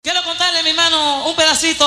Quiero contarle, mi hermano, un pedacito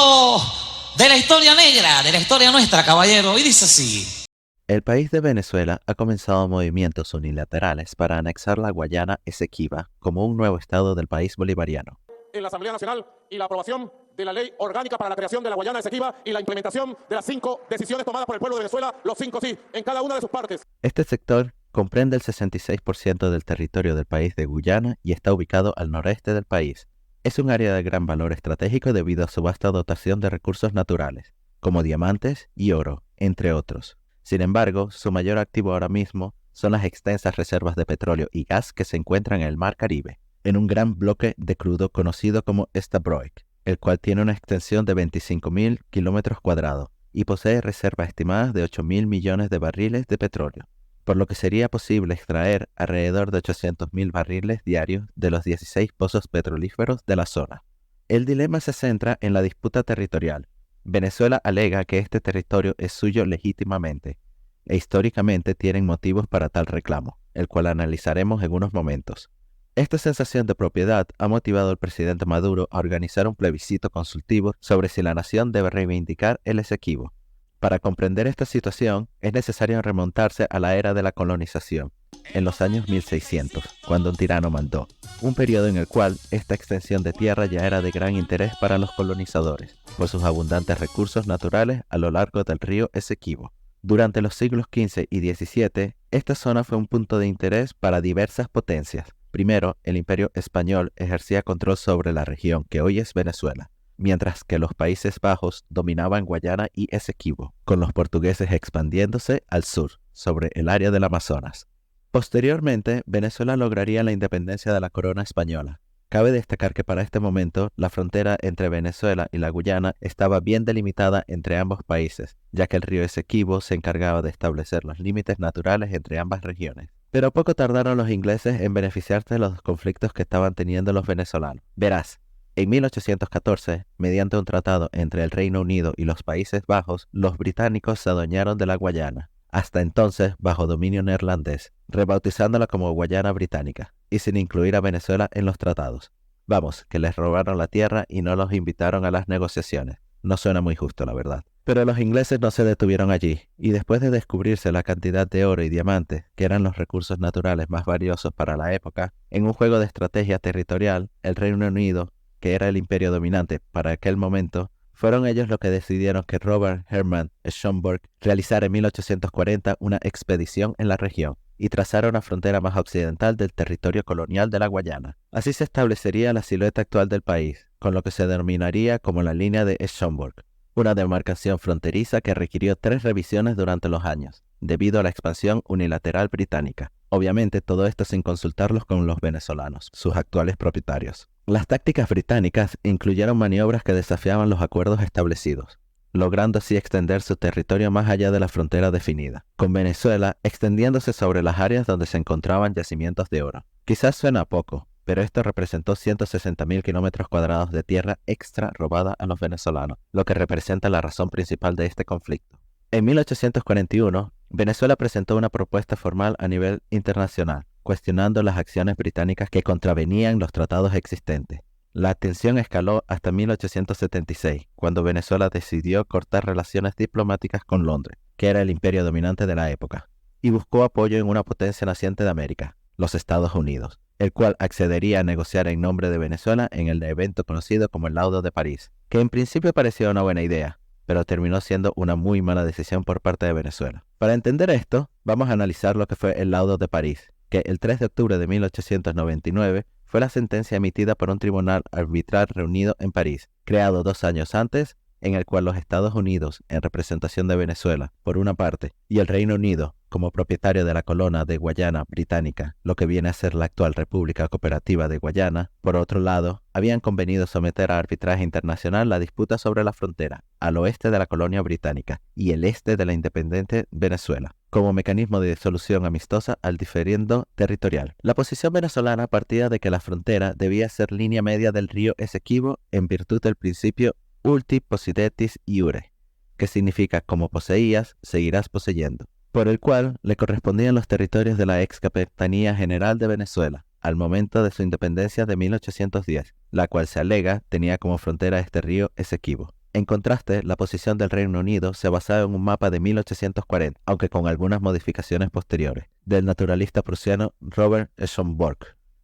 de la historia negra, de la historia nuestra, caballero, y dice así. El país de Venezuela ha comenzado movimientos unilaterales para anexar la Guayana Esequiba como un nuevo estado del país bolivariano. En la Asamblea Nacional y la aprobación de la Ley Orgánica para la creación de la Guayana Esequiba y la implementación de las 5 decisiones tomadas por el pueblo de Venezuela, los 5 sí, en cada una de sus partes. Este sector comprende el 66% del territorio del país de Guyana y está ubicado al noreste del país. Es un área de gran valor estratégico debido a su vasta dotación de recursos naturales, como diamantes y oro, entre otros. Sin embargo, su mayor activo ahora mismo son las extensas reservas de petróleo y gas que se encuentran en el Mar Caribe, en un gran bloque de crudo conocido como Stabroek, el cual tiene una extensión de 25.000 kilómetros cuadrados y posee reservas estimadas de 8.000 millones de barriles de petróleo, por lo que sería posible extraer alrededor de 800.000 barriles diarios de los 16 pozos petrolíferos de la zona. El dilema se centra en la disputa territorial. Venezuela alega que este territorio es suyo legítimamente, e históricamente tienen motivos para tal reclamo, el cual analizaremos en unos momentos. Esta sensación de propiedad ha motivado al presidente Maduro a organizar un plebiscito consultivo sobre si la nación debe reivindicar el Esequibo. Para comprender esta situación, es necesario remontarse a la era de la colonización, en los años 1600, cuando un tirano mandó, un periodo en el cual esta extensión de tierra ya era de gran interés para los colonizadores, por sus abundantes recursos naturales a lo largo del río Esequibo. Durante los siglos XV y XVII, esta zona fue un punto de interés para diversas potencias. Primero, el Imperio Español ejercía control sobre la región que hoy es Venezuela, mientras que los Países Bajos dominaban Guayana y Esequibo, con los portugueses expandiéndose al sur, sobre el área del Amazonas. Posteriormente, Venezuela lograría la independencia de la corona española. Cabe destacar que para este momento, la frontera entre Venezuela y la Guyana estaba bien delimitada entre ambos países, ya que el río Esequibo se encargaba de establecer los límites naturales entre ambas regiones. Pero poco tardaron los ingleses en beneficiarse de los conflictos que estaban teniendo los venezolanos. Verás, en 1814, mediante un tratado entre el Reino Unido y los Países Bajos, los británicos se adueñaron de la Guayana, hasta entonces bajo dominio neerlandés, rebautizándola como Guayana Británica, y sin incluir a Venezuela en los tratados. Vamos, que les robaron la tierra y no los invitaron a las negociaciones. No suena muy justo, la verdad. Pero los ingleses no se detuvieron allí, y después de descubrirse la cantidad de oro y diamantes, que eran los recursos naturales más valiosos para la época, en un juego de estrategia territorial, el Reino Unido, que era el imperio dominante para aquel momento, fueron ellos los que decidieron que Robert Herman Schomburgk realizara en 1840 una expedición en la región y trazara una frontera más occidental del territorio colonial de la Guayana. Así se establecería la silueta actual del país, con lo que se denominaría como la línea de Schomburgk, una demarcación fronteriza que requirió 3 revisiones durante los años, debido a la expansión unilateral británica. Obviamente todo esto sin consultarlos con los venezolanos, sus actuales propietarios. Las tácticas británicas incluyeron maniobras que desafiaban los acuerdos establecidos, logrando así extender su territorio más allá de la frontera definida, con Venezuela extendiéndose sobre las áreas donde se encontraban yacimientos de oro. Quizás suena poco, pero esto representó 160.000 kilómetros cuadrados de tierra extra robada a los venezolanos, lo que representa la razón principal de este conflicto. En 1841, Venezuela presentó una propuesta formal a nivel internacional, cuestionando las acciones británicas que contravenían los tratados existentes. La tensión escaló hasta 1876, cuando Venezuela decidió cortar relaciones diplomáticas con Londres, que era el imperio dominante de la época, y buscó apoyo en una potencia naciente de América, los Estados Unidos, el cual accedería a negociar en nombre de Venezuela en el evento conocido como el Laudo de París, que en principio parecía una buena idea, pero terminó siendo una muy mala decisión por parte de Venezuela. Para entender esto, vamos a analizar lo que fue el Laudo de París, que el 3 de octubre de 1899 fue la sentencia emitida por un tribunal arbitral reunido en París, creado 2 años antes, en el cual los Estados Unidos, en representación de Venezuela, por una parte, y el Reino Unido, como propietario de la colonia de Guayana Británica, lo que viene a ser la actual República Cooperativa de Guayana, por otro lado, habían convenido someter a arbitraje internacional la disputa sobre la frontera, al oeste de la colonia británica y el este de la independiente Venezuela, como mecanismo de solución amistosa al diferendo territorial. La posición venezolana partía de que la frontera debía ser línea media del río Esequibo en virtud del principio Ulti possidetis iure, que significa como poseías, seguirás poseyendo, por el cual le correspondían los territorios de la ex Capitanía General de Venezuela, al momento de su independencia de 1810, la cual se alega tenía como frontera este río Esequibo. En contraste, la posición del Reino Unido se basaba en un mapa de 1840, aunque con algunas modificaciones posteriores, del naturalista prusiano Robert Schomburg,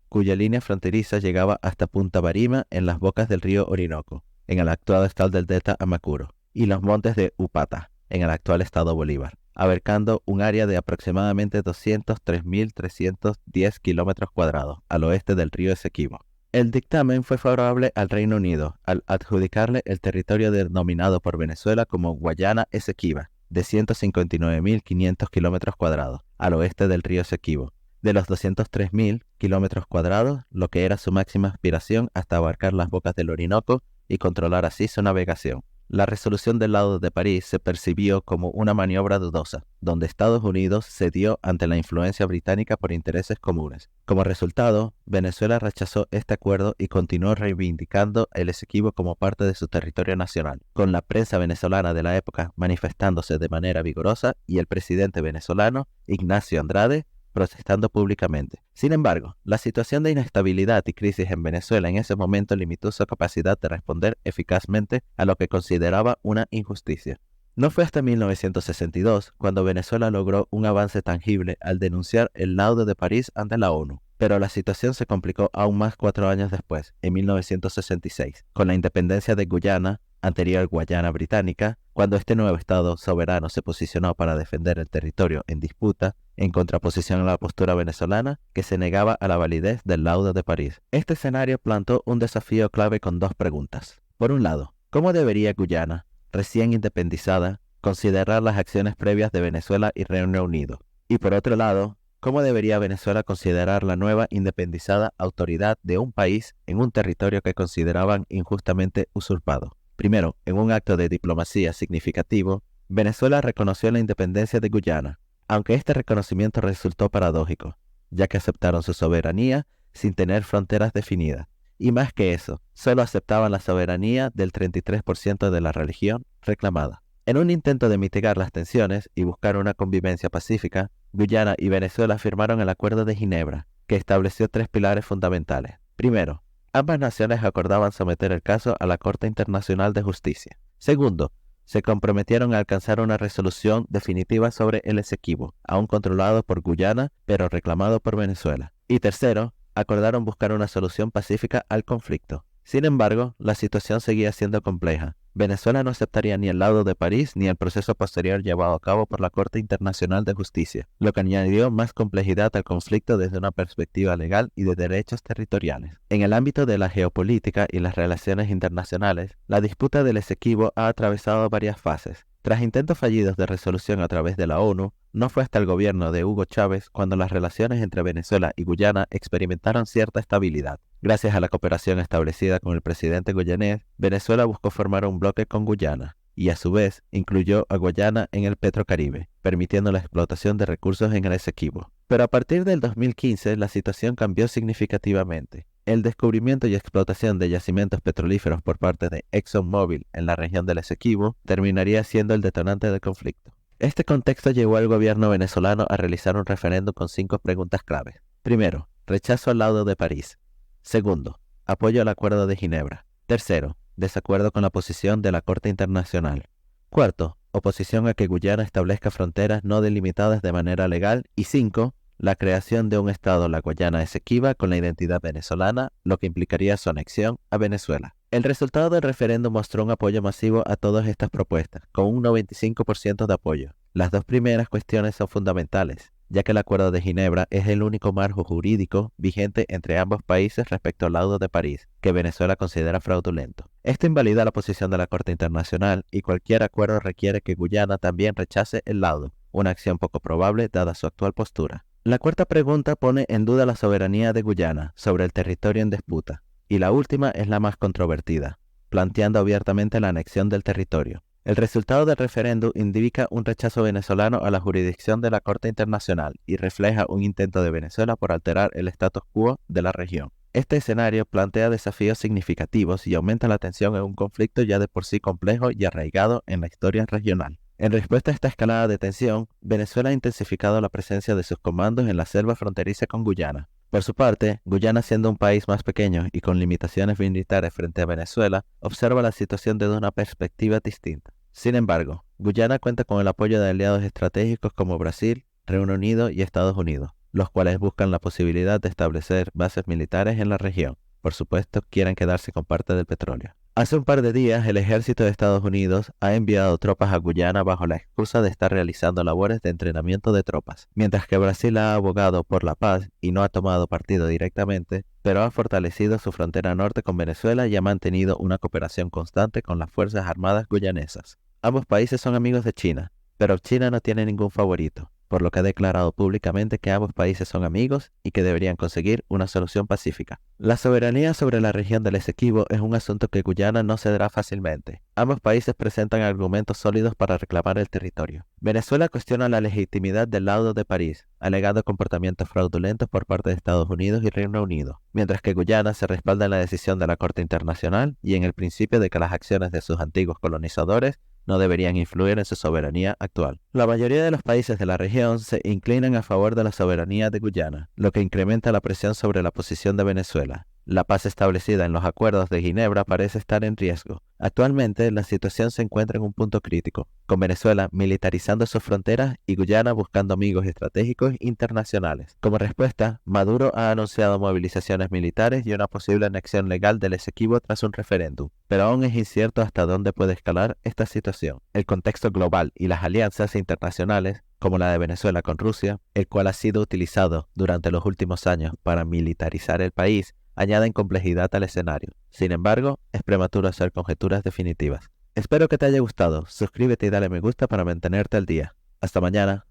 cuya línea fronteriza llegaba hasta Punta Barima en las bocas del río Orinoco, en el actual estado del delta Amacuro, y los montes de Upata, en el actual estado Bolívar, abarcando un área de aproximadamente 203.310 kilómetros cuadrados al oeste del río Esequibo. El dictamen fue favorable al Reino Unido al adjudicarle el territorio denominado por Venezuela como Guayana Esequiba, de 159.500 kilómetros cuadrados, al oeste del río Esequibo, de los 203.000 kilómetros cuadrados, lo que era su máxima aspiración hasta abarcar las bocas del Orinoco y controlar así su navegación. La resolución del Laudo de París se percibió como una maniobra dudosa, donde Estados Unidos cedió ante la influencia británica por intereses comunes. Como resultado, Venezuela rechazó este acuerdo y continuó reivindicando el Esequibo como parte de su territorio nacional, con la prensa venezolana de la época manifestándose de manera vigorosa y el presidente venezolano, Ignacio Andrade, protestando públicamente. Sin embargo, la situación de inestabilidad y crisis en Venezuela en ese momento limitó su capacidad de responder eficazmente a lo que consideraba una injusticia. No fue hasta 1962 cuando Venezuela logró un avance tangible al denunciar el Laudo de París ante la ONU, pero la situación se complicó aún más 4 años después, en 1966, con la independencia de Guyana, anterior Guayana Británica, cuando este nuevo estado soberano se posicionó para defender el territorio en disputa, en contraposición a la postura venezolana que se negaba a la validez del Laudo de París. Este escenario plantó un desafío clave con 2 preguntas. Por un lado, ¿cómo debería Guyana, recién independizada, considerar las acciones previas de Venezuela y Reino Unido? Y por otro lado, ¿cómo debería Venezuela considerar la nueva independizada autoridad de un país en un territorio que consideraban injustamente usurpado? Primero, en un acto de diplomacia significativo, Venezuela reconoció la independencia de Guyana, aunque este reconocimiento resultó paradójico, ya que aceptaron su soberanía sin tener fronteras definidas, y más que eso, solo aceptaban la soberanía del 33% de la región reclamada. En un intento de mitigar las tensiones y buscar una convivencia pacífica, Guyana y Venezuela firmaron el Acuerdo de Ginebra, que estableció 3 pilares fundamentales. Primero, ambas naciones acordaban someter el caso a la Corte Internacional de Justicia. Segundo, se comprometieron a alcanzar una resolución definitiva sobre el Esequibo, aún controlado por Guyana, pero reclamado por Venezuela. Y tercero, acordaron buscar una solución pacífica al conflicto. Sin embargo, la situación seguía siendo compleja. Venezuela no aceptaría ni el Laudo de París ni el proceso posterior llevado a cabo por la Corte Internacional de Justicia, lo que añadió más complejidad al conflicto desde una perspectiva legal y de derechos territoriales. En el ámbito de la geopolítica y las relaciones internacionales, la disputa del Esequibo ha atravesado varias fases. Tras intentos fallidos de resolución a través de la ONU, no fue hasta el gobierno de Hugo Chávez cuando las relaciones entre Venezuela y Guyana experimentaron cierta estabilidad. Gracias a la cooperación establecida con el presidente guyanés, Venezuela buscó formar un bloque con Guyana y a su vez incluyó a Guyana en el Petrocaribe, permitiendo la explotación de recursos en el Esequibo. Pero a partir del 2015 la situación cambió significativamente. El descubrimiento y explotación de yacimientos petrolíferos por parte de ExxonMobil en la región del Esequibo terminaría siendo el detonante del conflicto. Este contexto llevó al gobierno venezolano a realizar un referéndum con 5 preguntas claves. Primero, rechazo al Laudo de París. Segundo, apoyo al Acuerdo de Ginebra. Tercero, desacuerdo con la posición de la Corte Internacional. Cuarto, oposición a que Guyana establezca fronteras no delimitadas de manera legal. Y 5, la creación de un estado, la Guayana Esequiba, con la identidad venezolana, lo que implicaría su anexión a Venezuela. El resultado del referéndum mostró un apoyo masivo a todas estas propuestas, con un 95% de apoyo. Las 2 primeras cuestiones son fundamentales, ya que el Acuerdo de Ginebra es el único marco jurídico vigente entre ambos países respecto al Laudo de París, que Venezuela considera fraudulento. Esto invalida la posición de la Corte Internacional y cualquier acuerdo requiere que Guyana también rechace el laudo, una acción poco probable dada su actual postura. La cuarta pregunta pone en duda la soberanía de Guyana sobre el territorio en disputa, y la última es la más controvertida, planteando abiertamente la anexión del territorio. El resultado del referéndum indica un rechazo venezolano a la jurisdicción de la Corte Internacional y refleja un intento de Venezuela por alterar el status quo de la región. Este escenario plantea desafíos significativos y aumenta la tensión en un conflicto ya de por sí complejo y arraigado en la historia regional. En respuesta a esta escalada de tensión, Venezuela ha intensificado la presencia de sus comandos en la selva fronteriza con Guyana, Por su parte, Guyana, siendo un país más pequeño y con limitaciones militares frente a Venezuela, observa la situación desde una perspectiva distinta. Sin embargo, Guyana cuenta con el apoyo de aliados estratégicos como Brasil, Reino Unido y Estados Unidos, los cuales buscan la posibilidad de establecer bases militares en la región. Por supuesto, quieren quedarse con parte del petróleo. Hace un par de días, el ejército de Estados Unidos ha enviado tropas a Guyana bajo la excusa de estar realizando labores de entrenamiento de tropas, mientras que Brasil ha abogado por la paz y no ha tomado partido directamente, pero ha fortalecido su frontera norte con Venezuela y ha mantenido una cooperación constante con las Fuerzas Armadas guyanesas. Ambos países son amigos de China, pero China no tiene ningún favorito, por lo que ha declarado públicamente que ambos países son amigos y que deberían conseguir una solución pacífica. La soberanía sobre la región del Esequibo es un asunto que Guyana no cederá fácilmente. Ambos países presentan argumentos sólidos para reclamar el territorio. Venezuela cuestiona la legitimidad del laudo de París, alegando comportamientos fraudulentos por parte de Estados Unidos y Reino Unido, mientras que Guyana se respalda en la decisión de la Corte Internacional y en el principio de que las acciones de sus antiguos colonizadores no deberían influir en su soberanía actual. La mayoría de los países de la región se inclinan a favor de la soberanía de Guyana, lo que incrementa la presión sobre la posición de Venezuela. La paz establecida en los acuerdos de Ginebra parece estar en riesgo. Actualmente, la situación se encuentra en un punto crítico, con Venezuela militarizando sus fronteras y Guyana buscando amigos estratégicos internacionales. Como respuesta, Maduro ha anunciado movilizaciones militares y una posible anexión legal del Esequibo tras un referéndum, pero aún es incierto hasta dónde puede escalar esta situación. El contexto global y las alianzas internacionales, como la de Venezuela con Rusia, el cual ha sido utilizado durante los últimos años para militarizar el país, añaden complejidad al escenario. Sin embargo, es prematuro hacer conjeturas definitivas. Espero que te haya gustado. Suscríbete y dale me gusta para mantenerte al día. Hasta mañana.